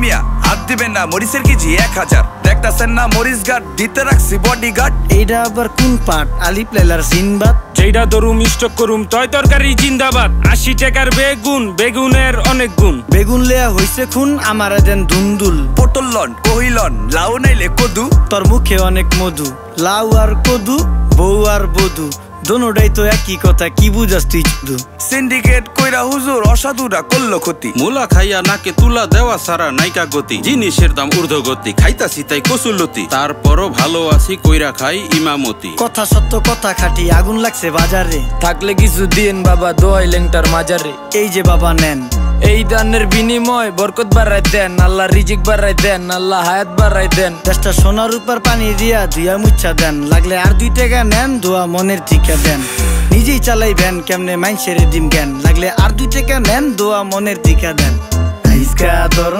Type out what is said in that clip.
মিয়া হাত দিবেন না মরিচের কেজি 1000 দেখতাছেন না মরিচ গার্ড দিতে রাখছি বডিগার্ড এইটা আবার কোন পাট আলিপ লাইলার সিনবাদ যেইটা ধরুম স্টক করুম তয় তরকারি জিন্দাবাদ 80 টাকার বেগুন বেগুনের অনেক গুণ বেগুন লেয়া হইছে খুন আমারে দেন দুন্দুল পটল লন কহিলন লাউ নাইলে কদু তোর মুখে অনেক মধু লাউ আর কদু বউ আর বধু দোনোটাই তো একই কথা কি বুঝাস তুই শুধু সিন্ডিকেট কইরা হুজুর অসাধুরা করলো ক্ষতি মুলা খাইয়া নাকে তুলা দেওয়া সারা নাইকা গতি জিনিসের দাম ঊর্ধ্বগতি খাইতাছি তাই কসুলতি তারপরও ভালো আছি কইরা খাই ইমামতি কথা সত্য কথা খাটি আগুন লাগছে বাজারে থাকলে কিছু দিন বাবা দোয়াই লেংটার মাজারে এই যে বাবা নেন এই দানের বিনিময় বরকত বাড়াই দেন আল্লাহ রিজিক বাড়াই দেন আল্লাহ হায়াত বাড়াই দেন দেশটা সোনার উপর পানি দিয়া ধুয়া মুচ্ছা দেন লাগলে আর 2 টাকা নেন দোয়া মনের ঠিকা দেন নিজেই চালাই ভ্যান কেমনে মাইনসের ডিম জ্ঞান লাগলে আর 2 টাকা নেন দোয়া মনের ঠিকা দেন আইসকা তোর